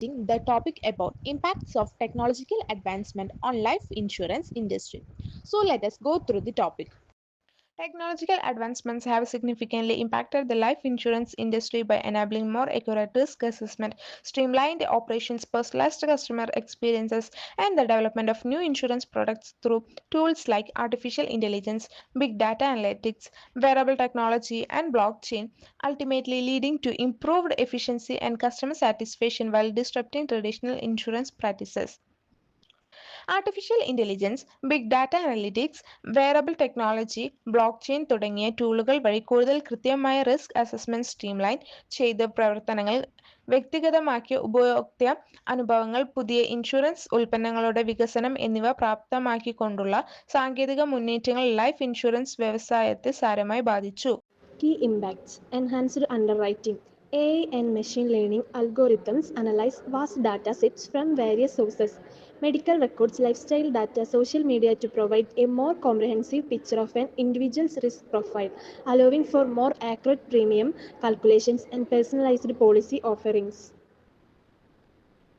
the topic about impacts of technological advancement on life insurance industry. So let us go through the topic. Technological advancements have significantly impacted the life insurance industry by enabling more accurate risk assessment, streamlined operations, personalized customer experiences, and the development of new insurance products through tools like artificial intelligence, big data analytics, wearable technology, and blockchain, ultimately leading to improved efficiency and customer satisfaction while disrupting traditional insurance practices. Artificial intelligence, big data analytics, wearable technology, blockchain തുടങ്ങിയ ടൂളുകൾ വഴി കൂടുതൽ കൃത്യമായ risk assessment streamline ചെയ്ത് പ്രവർത്തനങ്ങൾ വ്യക്തിഗതമാക്കിയ ഉപയോക്തൃ അനുഭവങ്ങൾ, പുതിയ ഇൻഷുറൻസ് ഉൽപ്പന്നങ്ങളുടെ വികസനം എന്നിവ പ്രാപ്തമാക്കിക്കൊണ്ടുള്ള സാങ്കേതിക മുന്നേറ്റങ്ങൾ ലൈഫ് ഇൻഷുറൻസ് വ്യവസായത്തെ സാരമായി ബാധിച്ചു. Key impacts: enhanced underwriting. AI and machine learning algorithms analyze vast data sets from various sources, medical records, lifestyle data, social media to provide a more comprehensive picture of an individual's risk profile, allowing for more accurate premium calculations and personalized policy offerings.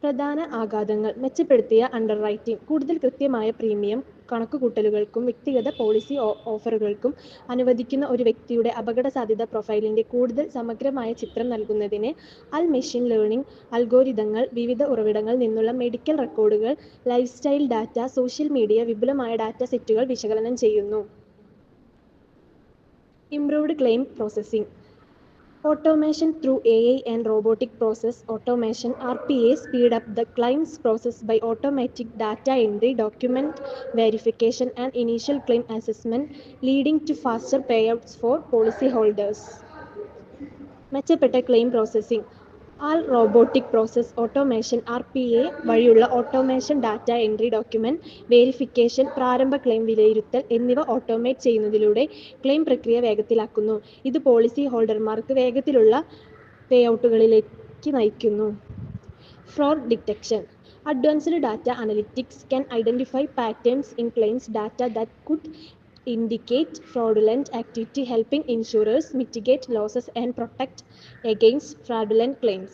പ്രധാന ആഘാതങ്ങൾ: മെച്ചപ്പെടുത്തിയ അണ്ടർറൈറ്റിംഗ്. കൂടുതൽ കൃത്യമായ premium കണക്കുകൂട്ടലുകൾക്കും വ്യക്തിഗത policy ഓഫറുകൾക്കും അനുവദിക്കുന്ന ഒരു വ്യക്തിയുടെ അപകടസാധ്യതാ പ്രൊഫൈലിന്റെ കൂടുതൽ സമഗ്രമായ ചിത്രം നൽകുന്നതിന് മെഷീൻ ലേണിംഗ് അൽഗോരിതങ്ങൾ വിവിധ ഉറവിടങ്ങളിൽ നിന്നുള്ള മെഡിക്കൽ റെക്കോർഡുകൾ, life style data, social media, വിപുലമായ ഡാറ്റ സെറ്റുകൾ വിശകലനം ചെയ്യുന്നു. Improved claim processing. Automation through AI and robotic process automation (RPA) speed up the claims process by automatic data entry, document verification, and initial claim assessment, leading to faster payouts for policyholders. മെച്ചപ്പെട്ട claim processing. Robotic process automation (RPA) വഴിയുള്ള automation, data entry, document verification, പ്രാരംഭ claim വിലയിരുത്തൽ എന്നിവ automate ചെയ്യുന്നതിലൂടെ claim പ്രക്രിയ വേഗത്തിലാക്കുന്നു. ഇത് policy ഹോൾഡർമാർക്ക് വേഗത്തിലുള്ള പേഔട്ടുകളിലേക്ക് നയിക്കുന്നു. Fraud detection. Advanced data analytics can identify patterns in claims data that could indicate fraudulent activity, helping insurers mitigate losses and protect against fraudulent claims.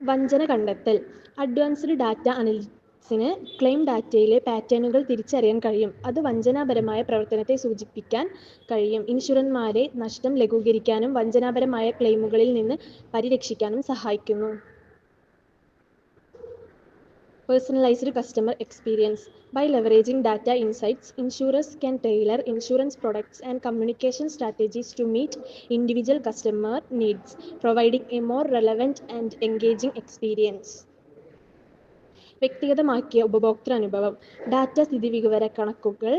വഞ്ചന കണ്ടെത്തൽ. അഡ്വാൻസ്ഡ് ഡാറ്റ അനലിറ്റിക്സിന് ക്ലെയിം ഡാറ്റയിലെ പാറ്റേണുകൾ തിരിച്ചറിയാൻ കഴിയും. അത് വഞ്ചനാപരമായ പ്രവർത്തനത്തെ സൂചിപ്പിക്കാൻ കഴിയും. ഇൻഷുറർമാരെ നഷ്ടം ലഘൂകരിക്കാനും വഞ്ചനാപരമായ ക്ലെയിമുകളിൽ നിന്ന് പരിരക്ഷിക്കാനും സഹായിക്കുന്നു. Personalized customer experience. By leveraging data insights, insurers can tailor insurance products and communication strategies to meet individual customer needs, providing a more relevant and engaging experience. വ്യക്തിഗതമാക്കിയ ഉപഭോക്തൃ അനുഭവം. ഡാറ്റ സ്ഥിതിവിവരക്കണക്കുകൾ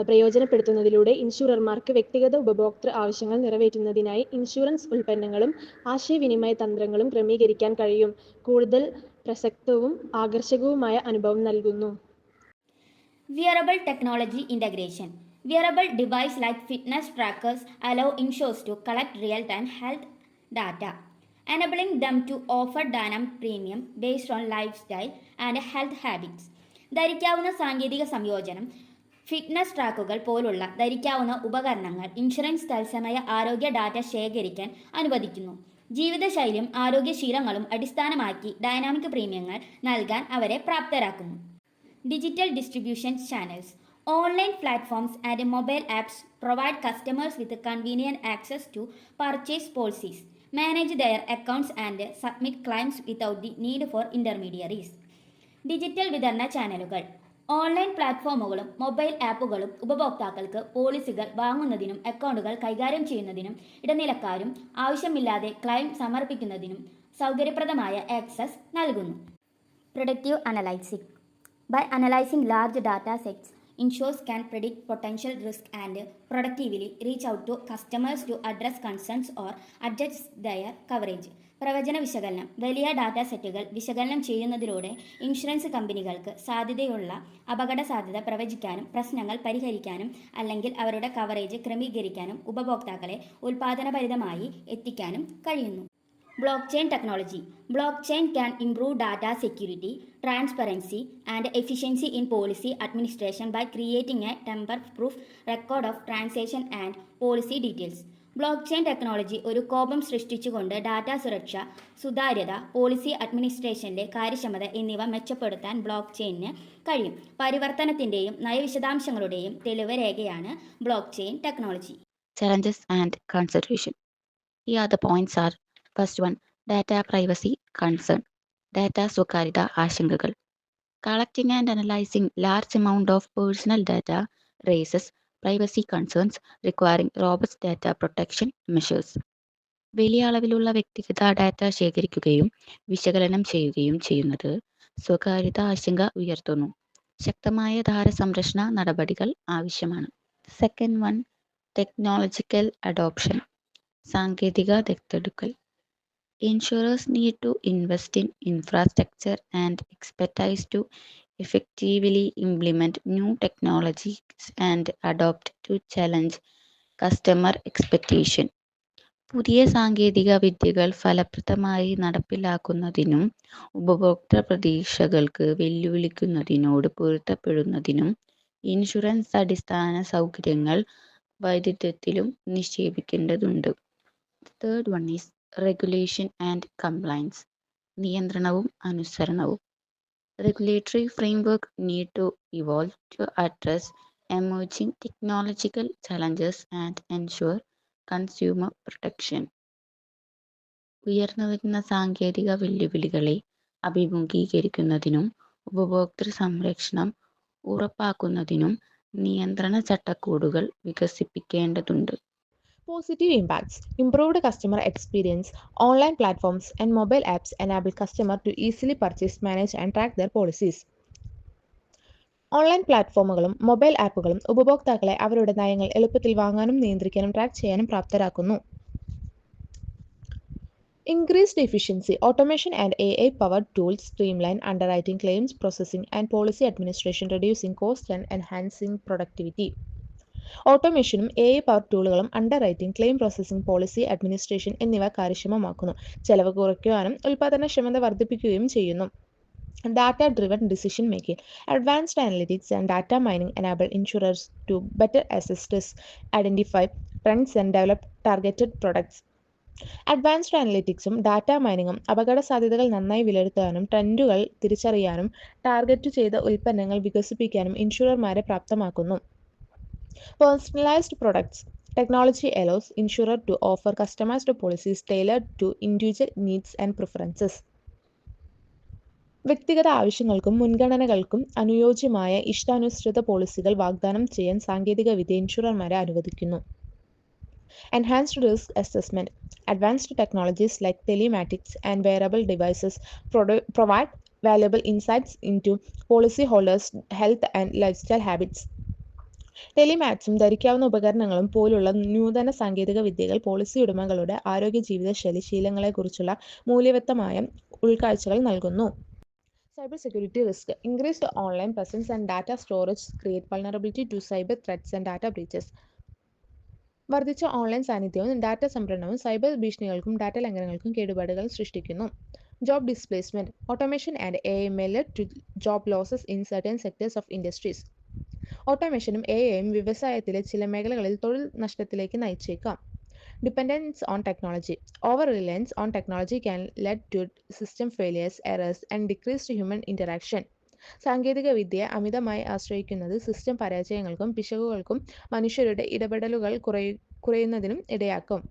പ്രയോജനപ്പെടുത്തുന്നതിലൂടെ ഇൻഷുറർമാർക്ക് വ്യക്തിഗത ഉപഭോക്തൃ ആവശ്യങ്ങൾ നിറവേറ്റുന്നതിനായി ഇൻഷുറൻസ് ഉൽപ്പന്നങ്ങളും ആശയവിനിമയ തന്ത്രങ്ങളും ക്രമീകരിക്കാൻ കഴിയും. കൂടുതൽ പ്രസക്തവും ആകർഷകവുമായ അനുഭവം നൽകുന്നു. Wearable technology integration. Wearable devices like fitness trackers allow insurers to collect real-time health data, enabling them to offer dynamic premium based on lifestyle and health habits. ധരിക്കാവുന്ന സാങ്കേതിക സംയോജനം. ഫിറ്റ്നസ് ട്രാക്കുകൾ പോലുള്ള ധരിക്കാവുന്ന ഉപകരണങ്ങൾ ഇൻഷുറൻസ് തത്സമയ ആരോഗ്യ ഡാറ്റ ശേഖരിക്കാൻ അനുവദിക്കുന്നു. ജീവിതശൈലിയും ആരോഗ്യശീലങ്ങളും അടിസ്ഥാനമാക്കി ഡൈനാമിക് പ്രീമിയങ്ങൾ നൽകാൻ അവരെ പ്രാപ്തരാക്കുന്നു. Digital distribution channels. Online platforms and mobile apps provide customers with convenient access to purchase policies, manage their accounts, and submit claims without the need for intermediaries. Digital വിതരണ ചാനലുകൾ. ഓൺലൈൻ പ്ലാറ്റ്ഫോമുകളും mobile ആപ്പുകളും ഉപഭോക്താക്കൾക്ക് പോളിസികൾ വാങ്ങുന്നതിനും അക്കൗണ്ടുകൾ കൈകാര്യം ചെയ്യുന്നതിനും ഇടനിലക്കാരും ആവശ്യമില്ലാതെ ക്ലെയിം സമർപ്പിക്കുന്നതിനും സൗകര്യപ്രദമായ ആക്സസ് നൽകുന്നു. Predictive analytics. By analyzing large data sets, insurers can predict potential risk and proactively reach out to customers to address concerns or adjust their coverage. പ്രവചന വിശകലനം. വലിയ ഡാറ്റാ സെറ്റുകൾ വിശകലനം ചെയ്യുന്നതിലൂടെ ഇൻഷുറൻസ് കമ്പനികൾക്ക് സാധ്യതയുള്ള അപകട സാധ്യത പ്രവചിക്കാനും പ്രശ്നങ്ങൾ പരിഹരിക്കാനും അല്ലെങ്കിൽ അവരുടെ കവറേജ് ക്രമീകരിക്കാനും ഉപഭോക്താക്കളെ ഉൽപാദനഭരിതമായി എത്തിക്കാനും കഴിയുന്നു. Blockchain technology. Blockchain can improve data security, transparency, and efficiency in policy administration by creating a tamper-proof record of transaction and policy details. Block chain technology ഒരു കോപം സൃഷ്ടിച്ചുകൊണ്ട് ഡാറ്റ സുരക്ഷ, സുതാര്യത, പോളിസി അഡ്മിനിസ്ട്രേഷന്റെ കാര്യക്ഷമത എന്നിവ മെച്ചപ്പെടുത്താൻ ബ്ലോക്ക് ചെയിനിന് കഴിയും. പരിവർത്തനത്തിന്റെയും നയവിശദാംശങ്ങളുടെയും തെളിവ് രേഖയാണ് block chain technology. Challenges and consideration. Here are the points are: first one, data privacy concern. Data സ്വകാര്യത ആശങ്കകൾ. Collecting and analyzing large amount of personal data raises privacy concerns requiring robust data protection measures. വലിയ അളവിലുള്ള വ്യക്തിഗത data ശേഖരിക്കുകയും വിശകലനം ചെയ്യുകയും ചെയ്യുന്നത് സ്വകാര്യത ആശങ്ക ഉയർത്തുന്നു. ശക്തമായ സംരക്ഷണ നടപടികൾ ആവശ്യമാണ്. Second one, technological adoption. സാങ്കേതിക ദത്തെടുക്കൽ. Insurers need to invest in infrastructure and expertise to effectively implement new technologies and adopt to challenge customer expectation. പുതിയ സാങ്കേതിക വിദ്യകൾ ഫലപ്രദമായി നടപ്പിലാക്കുന്നതിനും ഉപഭോക്തൃ പ്രതീക്ഷകൾക്ക് വെല്ലുവിളിക്കുന്നതിനോട് പൊരുത്തപ്പെടുന്നതിനും ഇൻഷുറൻസ് അടിസ്ഥാന സൗകര്യങ്ങൾ വൈദഗ്ധ്യത്തിലും നിക്ഷേപിക്കേണ്ടതുണ്ട്. Third one is regulation and compliance. നിയന്ത്രണവും അനുസരണവും. Regulatory framework need to evolve to address emerging technological challenges and ensure consumer protection. ഉയർന്നുവരുന്ന സാങ്കേതിക വെല്ലുവിളികളെ അഭിമുഖീകരിക്കുന്നതിനും ഉപഭോക്തൃ സംരക്ഷണം ഉറപ്പാക്കുന്നതിനും നിയന്ത്രണ ചട്ടക്കൂടുകൾ വികസിപ്പിക്കേണ്ടതുണ്ട്. Positive impacts. Improved customer experience. Online platforms and mobile apps enable customers to easily purchase, manage and track their policies. Online പ്ലാറ്റ്ഫോമുകളും mobile ആപ്പുകളും ഉപഭോക്താക്കളെ അവരുടെ നയങ്ങൾ എളുപ്പത്തിൽ വാങ്ങാനും നിയന്ത്രിക്കാനും ട്രാക്ക് ചെയ്യാനും പ്രാപ്തരാക്കുന്നു. Increased efficiency. Automation and AI-powered tools streamline underwriting, claims processing and policy administration, reducing cost and enhancing productivity. ഓട്ടോമേഷനും AI പവർ ടൂളുകളും underwriting, claim processing, policy administration എന്നിവ കാര്യക്ഷമമാക്കുന്നു, ചെലവ് കുറയ്ക്കുവാനും ഉൽപാദനക്ഷമത വർദ്ധിപ്പിക്കുകയും ചെയ്യുന്നു. Data driven decision making. Advanced analytics and data mining enable insurers to better assess risks, identify trends and develop targeted products. Advanced അനലിറ്റിക്സും data മൈനിങ്ങും അപകട സാധ്യതകൾ നന്നായി വിലയിരുത്താനും ട്രെൻഡുകൾ തിരിച്ചറിയാനും ടാർഗറ്റ് ചെയ്ത ഉൽപ്പന്നങ്ങൾ വികസിപ്പിക്കാനും ഇൻഷുറർമാരെ പ്രാപ്തമാക്കുന്നു. Personalized products. Technology allows insurer to offer customized policies tailored to individual needs and preferences. വ്യക്തിഗത ആവശ്യങ്ങൾക്കും മുൻഗണനകൾക്കും അനുയോജ്യമായ ഇഷ്ടാനുസൃത പോളിസികൾ വാഗ്ദാനം ചെയ്യാൻ സാങ്കേതികവിദ്യ ഇൻഷുറർമാരെ അനുവദിക്കുന്നു. Enhanced risk assessment. Advanced technologies like telematics and wearable devices provide valuable insights into policyholders' health and lifestyle habits. ടെലിമാറ്റ്സും ധരിക്കാവുന്ന ഉപകരണങ്ങളും പോലുള്ള നൂതന സാങ്കേതിക വിദ്യകൾ പോളിസി ഉടമകളുടെ ആരോഗ്യ ജീവിതശൈലി ശീലങ്ങളെക്കുറിച്ചുള്ള മൂല്യവത്തായ ഉൾക്കാഴ്ചകൾ നൽകുന്നു. Cyber security risk. Increased online presence and data storage create vulnerability to cyber threats and data breaches. വർദ്ധിച്ച ഓൺലൈൻ സാന്നിധ്യവും ഡാറ്റ സംഭരണവും സൈബർ ഭീഷണികൾക്കും ഡാറ്റ ലംഘനങ്ങൾക്കും കേടുപാടുകൾ സൃഷ്ടിക്കുന്നു. Job displacement. Automation and AI may lead to job losses in certain sectors of industries. ഓട്ടോമേഷനും AIയും വ്യവസായത്തിലെ ചില മേഖലകളിൽ തൊഴിൽ നഷ്ടത്തിലേക്ക് നയിച്ചേക്കാം. Dependence on technology. Over-reliance on technology can lead to system failures, errors, and decreased human interaction. സാങ്കേതിക വിദ്യയെ അമിതമായി ആശ്രയിക്കുന്നത് system പരാജയങ്ങൾക്കും പിശകുകൾക്കും മനുഷ്യരുടെ ഇടപെടലുകൾ കുറയുന്നതിനും ഇടയാക്കും.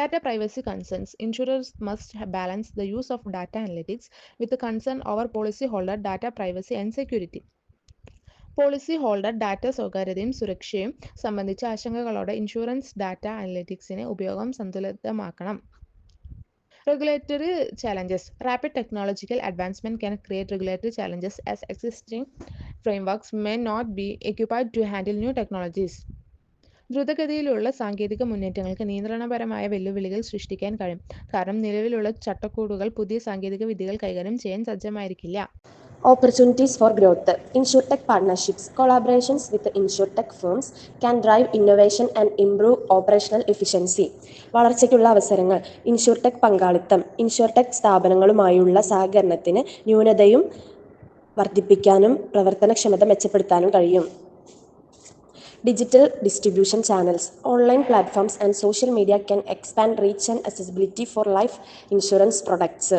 Data privacy concerns. Insurers must balance the use of data analytics with the concern over policyholder data privacy and security. Policy holder data സ്വകാര്യതയും സുരക്ഷയും സംബന്ധിച്ച ആശങ്കകളോടെ ഇൻഷുറൻസ് ഡാറ്റ അനലിറ്റിക്സിനെ ഉപയോഗം സന്തുലിതമാക്കണം. Regulatory challenges. Rapid technological advancement can create regulatory challenges as existing frameworks may not be equipped to handle new technologies. ദ്രുതഗതിയിലുള്ള സാങ്കേതിക മുന്നേറ്റങ്ങൾക്ക് നിയന്ത്രണപരമായ വെല്ലുവിളികൾ സൃഷ്ടിക്കാൻ കഴിയും, കാരണം നിലവിലുള്ള ചട്ടക്കൂടുകൾ പുതിയ സാങ്കേതിക വിദ്യകൾ കൈകാര്യം ചെയ്യാൻ സജ്ജമായിരിക്കില്ല. Opportunities for growth. InsurTech partnerships. Collaborations with InsurTech firms can drive innovation and improve operational efficiency. വളർച്ചയ്ക്കുള്ള അവസരങ്ങൾ. InsurTech പങ്കാളിത്തം InsurTech സ്ഥാപനങ്ങളുമായുള്ള സഹകരണത്തിന് ന്യൂനതയും വർദ്ധിപ്പിക്കാനും പ്രവർത്തനക്ഷമത മെച്ചപ്പെടുത്താനും കഴിയും. Digital distribution channels, online platforms and social media can expand reach and accessibility for life insurance products.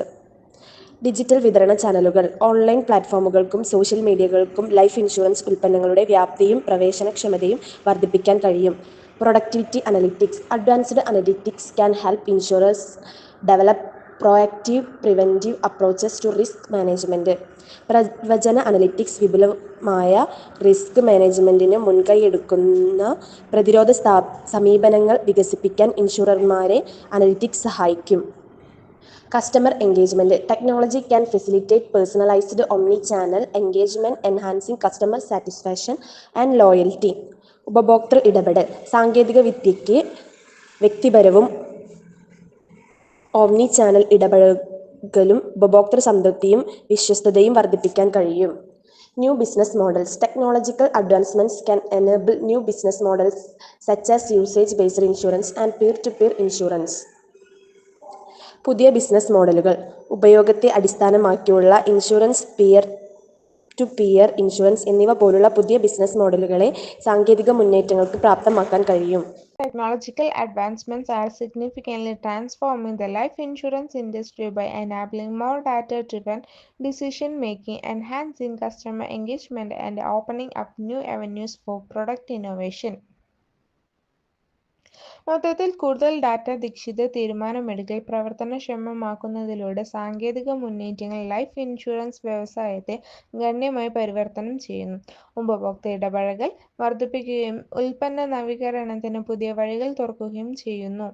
Digital വിതരണ ചാനലുകൾ, online പ്ലാറ്റ്ഫോമുകൾക്കും social മീഡിയകൾക്കും life insurance ഉൽപ്പന്നങ്ങളുടെ വ്യാപ്തിയും പ്രവേശനക്ഷമതയും വർദ്ധിപ്പിക്കാൻ കഴിയും. Productivity analytics, advanced analytics can help insurers develop proactive preventive approaches to risk management. പ്രവചന analytics വിപുലമായ risk മാനേജ്മെന്റിന് മുൻകൈയെടുക്കുന്ന പ്രതിരോധ സമീപനങ്ങൾ വികസിപ്പിക്കാൻ ഇൻഷുറർമാരെ അനലിറ്റിക്സ് സഹായിക്കും. Customer engagement, technology can facilitate personalised omni-channel engagement, enhancing customer satisfaction and loyalty. ഉപഭോക്തൃ ഇടപെടൽ, സാങ്കേതിക വിദ്യയ്ക്ക് വ്യക്തിപരവും ഓംനി-ചാനൽ ഇടപഴകലും ഉപഭോക്തൃ സംതൃപ്തിയും വിശ്വസ്തതയും വർദ്ധിപ്പിക്കാൻ കഴിയും. New business models, technological advancements can enable new business models such as usage based insurance and peer-to-peer insurance. പുതിയ ബിസിനസ് മോഡലുകൾ, ഉപയോഗത്തെ അടിസ്ഥാനമാക്കിയുള്ള insurance, peer to peer insurance എന്നിവ പോലുള്ള പുതിയ ബിസിനസ് മോഡലുകളെ സാങ്കേതിക മുന്നേറ്റങ്ങൾക്ക് പ്രാപ്തമാക്കാൻ കഴിയും. Technological advancements are significantly transforming the life insurance industry by enabling more data-driven decision-making, enhancing customer engagement, and opening up new avenues for product innovation. മൊത്തത്തിൽ കൂടുതൽ data അധിഷ്ഠിത തീരുമാനമെടുക്കൽ പ്രവർത്തനക്ഷമമാക്കുന്നതിലൂടെ സാങ്കേതിക മുന്നേറ്റങ്ങൾ ലൈഫ് ഇൻഷുറൻസ് വ്യവസായത്തെ ഗണ്യമായി പരിവർത്തനം ചെയ്യുന്നു. ഉപഭോക്തൃ ഇടപഴകൽ വർദ്ധിപ്പിക്കുകയും ഉൽപ്പന്ന നവീകരണത്തിന് പുതിയ വഴികൾ തുറക്കുകയും ചെയ്യുന്നു.